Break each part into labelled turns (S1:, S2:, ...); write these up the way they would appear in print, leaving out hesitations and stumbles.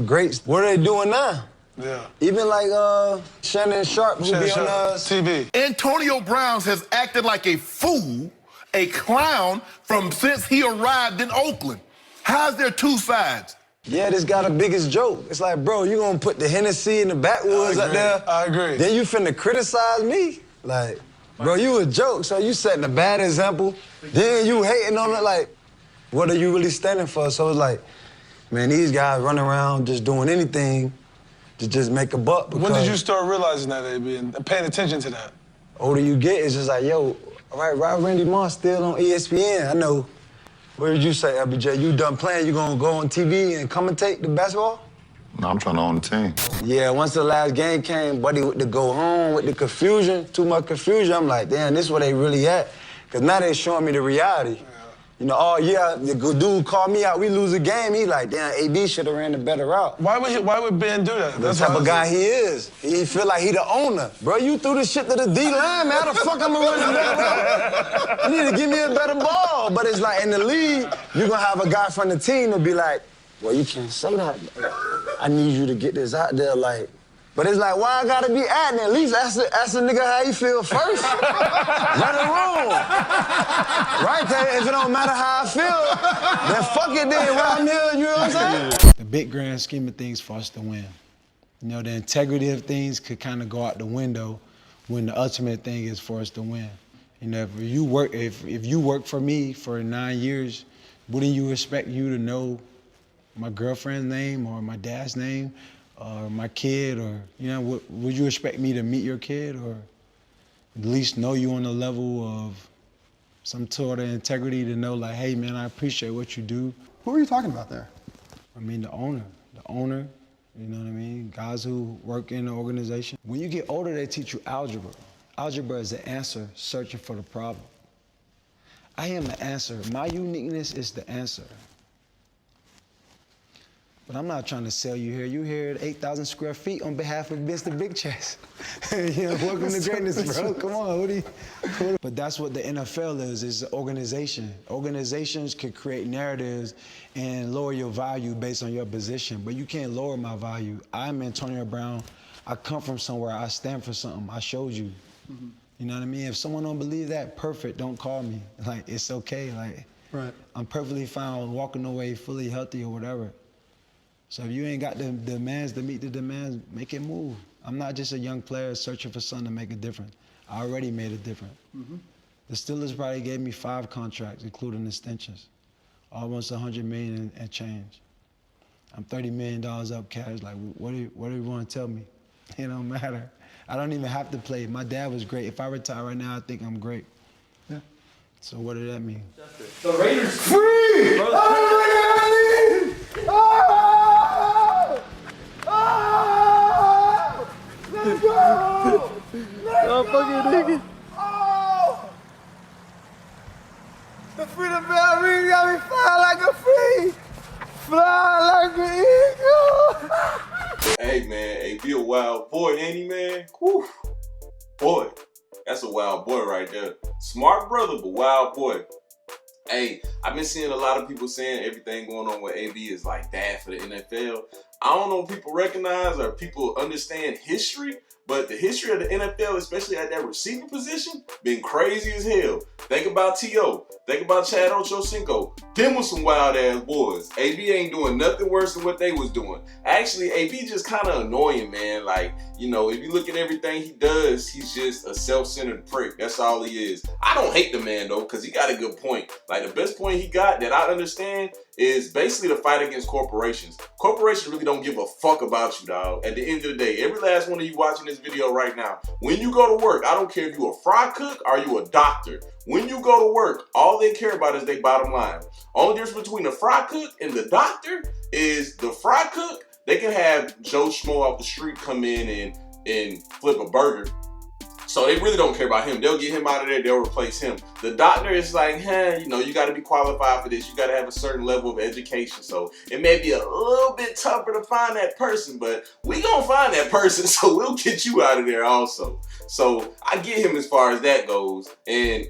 S1: greats. What are they doing now?
S2: Yeah.
S1: Even like Shannon Sharp, who be on
S2: TV.
S3: Antonio Brown has acted like a fool, a clown, since he arrived in Oakland. How's there two sides?
S1: Yeah, this guy the biggest joke. It's like, bro, you gonna put the Hennessy in the backwoods up there?
S2: I agree.
S1: Then you finna criticize me? Like, bro, you a joke, so you setting a bad example. Then you hating on it, like, what are you really standing for? So it's like, man, these guys run around just doing anything to just make a buck.
S2: When did you start realizing that, AB, and paying attention to that?
S1: Older you get, it's just like, yo, all right, Randy Moss still on ESPN. I know. What did you say, LBJ? You done playing, you gonna go on TV and commentate the basketball?
S4: No, I'm trying to own the team.
S1: Yeah, once the last game came, buddy, with the go home, with the confusion, too much confusion, I'm like, damn, this is where they really at. Because now they showing me the reality. Yeah. You know, oh, yeah, the good dude called me out, we lose a game. He like, damn, AB should have ran the better route.
S2: Why would Ben do that?
S1: That's the type of guy he is. He feel like he the owner. Bro, you threw this shit to the D-line, man. How the fuck I'm gonna run the better route? You need to give me a better ball. But it's like, in the league, you gonna have a guy from the team to be like, well, you can't say that. I need you to get this out there, like. But it's like, why I gotta be acting? At least ask the nigga how he feel first. Let it roll. Right? If it don't matter how I feel, then fuck it then. While I'm here, you know what I'm saying?
S5: The big grand scheme of things for us to win. You know, the integrity of things could kind of go out the window when the ultimate thing is for us to win. You know, if you work for me for 9 years, wouldn't you expect you to know my girlfriend's name or my dad's name? Or my kid, or, you know, would you expect me to meet your kid or at least know you on the level of some sort of integrity to know, like, hey, man, I appreciate what you do.
S6: Who are you talking about there?
S5: I mean, the owner, you know what I mean? Guys who work in the organization. When you get older, they teach you algebra. Algebra is the answer searching for the problem. I am the answer. My uniqueness is the answer. But I'm not trying to sell you here. You here at 8,000 square feet on behalf of Mr. Big Chest. You know, welcome to greatness, bro. Come on, But that's what the NFL is an organization. Organizations can create narratives and lower your value based on your position, but you can't lower my value. I'm Antonio Brown. I come from somewhere. I stand for something. I showed you. Mm-hmm. You know what I mean? If someone don't believe that, perfect, don't call me. Like, it's okay. Like,
S6: right.
S5: I'm perfectly fine walking away fully healthy or whatever. So if you ain't got the demands to meet the demands, make it move. I'm not just a young player searching for something to make a difference. I already made a difference. Mm-hmm. The Steelers probably gave me 5 contracts, including extensions. Almost $100 million and change. I'm $30 million up cash. Like, what do you want to tell me? It don't matter. I don't even have to play. My dad was great. If I retire right now, I think I'm great.
S6: Yeah.
S5: So what did that mean?
S7: The Raiders
S6: free!
S7: Bro,
S6: Let's go! Let's
S7: fucking nigga.
S6: Oh! The freedom bell ring got me flying like a free, flying like an eagle.
S8: Hey man, hey, be a wild boy, ain't he, man? Whew. Boy, that's a wild boy right there. Smart brother, but wild boy. Hey, I've been seeing a lot of people saying everything going on with AB is like bad for the NFL. I don't know if people recognize or people understand history, but the history of the NFL, especially at that receiver position, been crazy as hell. Think about T.O. Think about Chad Ochocinco. Them was some wild ass boys. AB ain't doing nothing worse than what they was doing. Actually, AB just kind of annoying, man. Like, you know, if you look at everything he does, he's just a self-centered prick. That's all he is. I don't hate the man though, because he got a good point. Like, the best point he got that I understand is basically the fight against corporations. Corporations really don't give a fuck about you, dog. At the end of the day, every last one of you watching this video right now, when you go to work, I don't care if you a fry cook or you a doctor. When you go to work, all they care about is their bottom line. Only difference between the fry cook and the doctor is the fry cook, they can have Joe Schmo off the street come in and flip a burger. So they really don't care about him. They'll get him out of there, they'll replace him. The doctor is like, hey, you know, you gotta be qualified for this. You gotta have a certain level of education. So it may be a little bit tougher to find that person, but we gonna find that person, so we'll get you out of there also. So I get him as far as that goes. And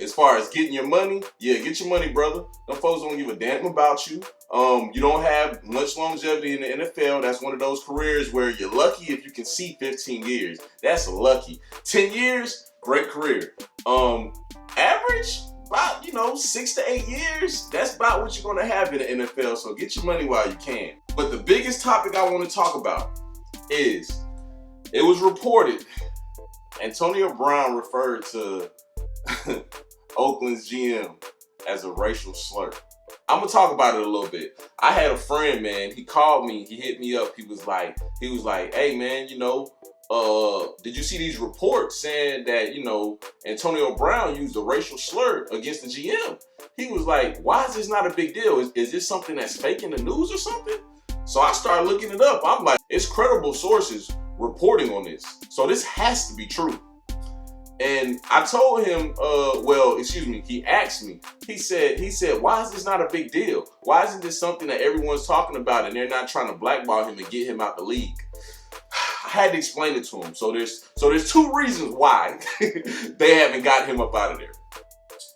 S8: as far as getting your money, yeah, get your money, brother. Them folks don't give a damn about you. You don't have much longevity in the NFL. That's one of those careers where you're lucky if you can see 15 years. That's lucky. 10 years, great career. Average, about, 6 to 8 years. That's about what you're going to have in the NFL. So get your money while you can. But the biggest topic I want to talk about is it was reported Antonio Brown referred to Oakland's GM as a racial slur. I'm gonna talk about it a little bit. I had a friend, man. He called me. He hit me up. He was like, "Hey, man, did you see these reports saying that Antonio Brown used a racial slur against the GM?" He was like, "Why is this not a big deal? Is this something that's fake in the news or something?" So I started looking it up. I'm like, it's credible sources reporting on this, so this has to be true. And I told him, he asked me, he said, "Why is this not a big deal? Why isn't this something that everyone's talking about and they're not trying to blackball him and get him out the league?" I had to explain it to him. So there's two reasons why they haven't got him up out of there.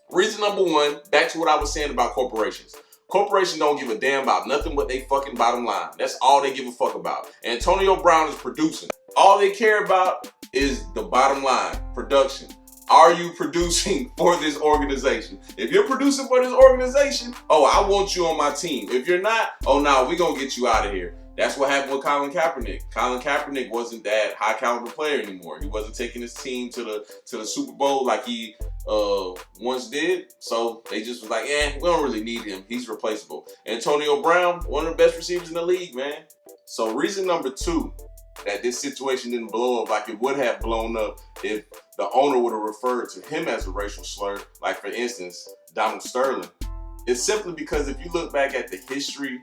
S8: Reason number one, back to what I was saying about corporations. Corporations don't give a damn about nothing but they fucking bottom line. That's all they give a fuck about. Antonio Brown is producing. All they care about is the bottom line, production. Are you producing for this organization? If you're producing for this organization, oh, I want you on my team. If you're not, oh, no, we're going to get you out of here. That's what happened with Colin Kaepernick. Colin Kaepernick wasn't that high caliber player anymore. He wasn't taking his team to the Super Bowl like he once did. So they just was like, we don't really need him. He's replaceable. Antonio Brown, one of the best receivers in the league, man. So reason number two that this situation didn't blow up like it would have blown up if the owner would have referred to him as a racial slur, like for instance, Donald Sterling. It's simply because if you look back at the history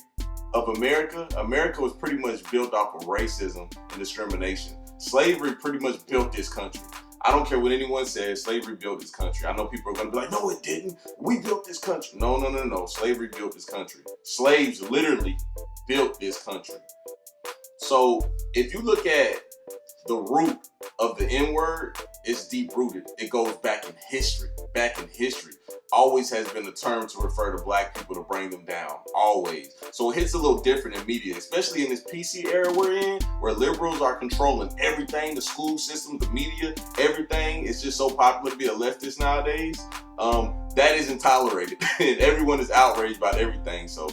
S8: of America, America was pretty much built off of racism and discrimination. Slavery pretty much built this country. I don't care what anyone says, slavery built this country. I know people are going to be like, no, it didn't. We built this country. No. Slavery built this country. Slaves literally built this country. So if you look at the root of the N-word, it's deep rooted. It goes back in history. Always has been a term to refer to black people to bring them down. Always. So it hits a little different in media, especially in this PC era we're in, where liberals are controlling everything, the school system, the media, everything. It's just so popular to be a leftist nowadays. That isn't tolerated. And everyone is outraged about everything. So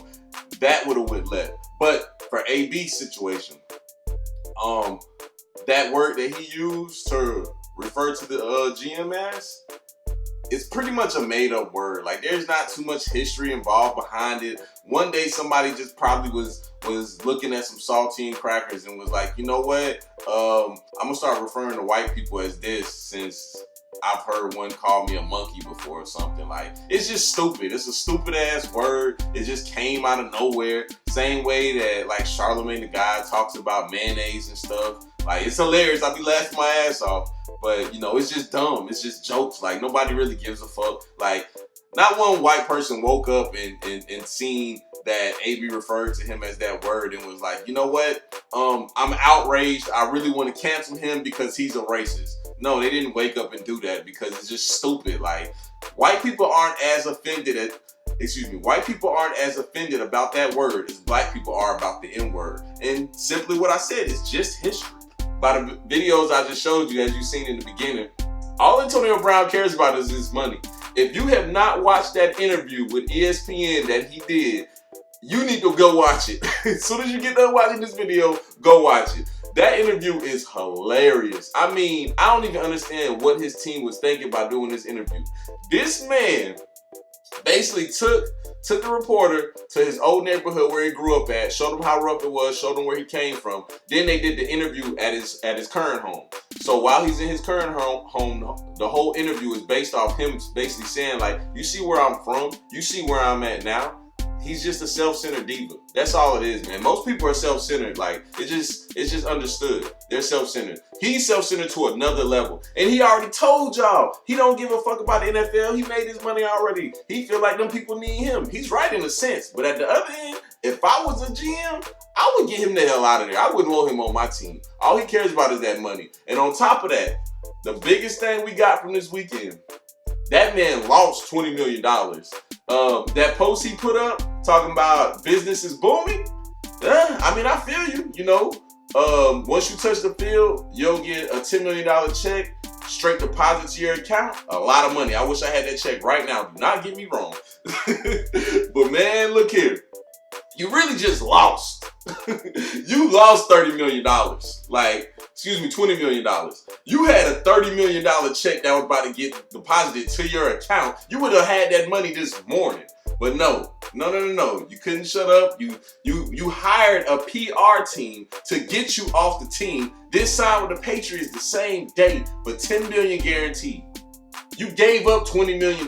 S8: that would have went left. But for AB's situation, that word that he used to refer to the GM as, it's pretty much a made-up word. Like, there's not too much history involved behind it. One day somebody just probably was looking at some saltine crackers and was like, you know what? I'm gonna start referring to white people as this since I've heard one call me a monkey before or something. Like, it's just stupid. It's a stupid ass word. It just came out of nowhere. Same way that like Charlemagne the God talks about mayonnaise and stuff. Like, it's hilarious. I'll be laughing my ass off. But, it's just dumb. It's just jokes. Like, nobody really gives a fuck. Like, not one white person woke up and seen that AB referred to him as that word and was like, you know what? I'm outraged. I really want to cancel him because he's a racist. No, they didn't wake up and do that because it's just stupid. Like, white people aren't as offended about that word as black people are about the N-word. And simply what I said is just history. By the videos I just showed you, as you've seen in the beginning, all Antonio Brown cares about is his money. If you have not watched that interview with ESPN that he did, you need to go watch it. As soon as you get done watching this video, go watch it. That interview is hilarious. I mean, I don't even understand what his team was thinking by doing this interview. This man basically took the reporter to his old neighborhood where he grew up at, showed him how rough it was, showed him where he came from. Then they did the interview at his current home. So while he's in his current home, the whole interview is based off him basically saying, like, you see where I'm from? You see where I'm at now? He's just a self-centered diva. That's all it is, man. Most people are self-centered. Like, it's just understood. They're self-centered. He's self-centered to another level. And he already told y'all, he don't give a fuck about the NFL. He made his money already. He feel like them people need him. He's right in a sense. But at the other end, if I was a GM, I would get him the hell out of there. I wouldn't want him on my team. All he cares about is that money. And on top of that, the biggest thing we got from this weekend, that man lost $20 million. That post he put up talking about business is booming. Yeah, I mean, I feel you. You know, once you touch the field, you'll get a $10 million check straight deposit to your account. A lot of money. I wish I had that check right now. Do not get me wrong. But man, look here. You really just lost. You lost $30 million. Like, excuse me, $20 million. You had a $30 million check that was about to get deposited to your account. You would have had that money this morning. But no. You couldn't shut up. You hired a PR team to get you off the team. This signed with the Patriots the same day for $10 million guaranteed. You gave up $20 million.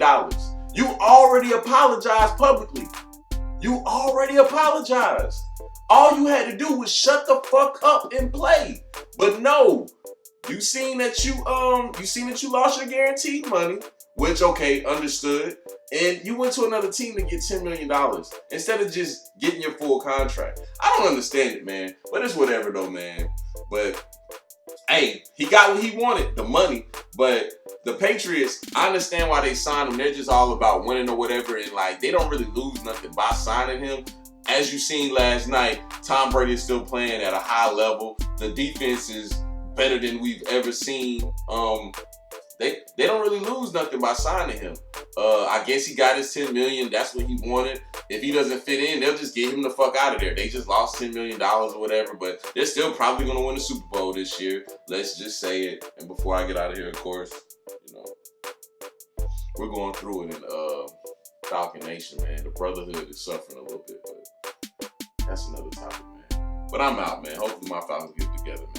S8: You already apologized publicly. You already apologized. All you had to do was shut the fuck up and play. But no, you seen that you lost your guaranteed money, which okay, understood. And you went to another team to get $10 million instead of just getting your full contract. I don't understand it, man. But it's whatever though, man. But hey, he got what he wanted, the money. But the Patriots, I understand why they signed him. They're just all about winning or whatever. And like, they don't really lose nothing by signing him. As you seen last night, Tom Brady is still playing at a high level. The defense is better than we've ever seen. They don't really lose nothing by signing him. I guess he got his $10 million. That's what he wanted. If he doesn't fit in, they'll just get him the fuck out of there. They just lost $10 million or whatever, but they're still probably going to win the Super Bowl this year. Let's just say it. And before I get out of here, of course, you know, we're going through it in Falcon Nation, man. The brotherhood is suffering a little bit, but that's another topic, man. But I'm out, man. Hopefully my Falcons get together, man.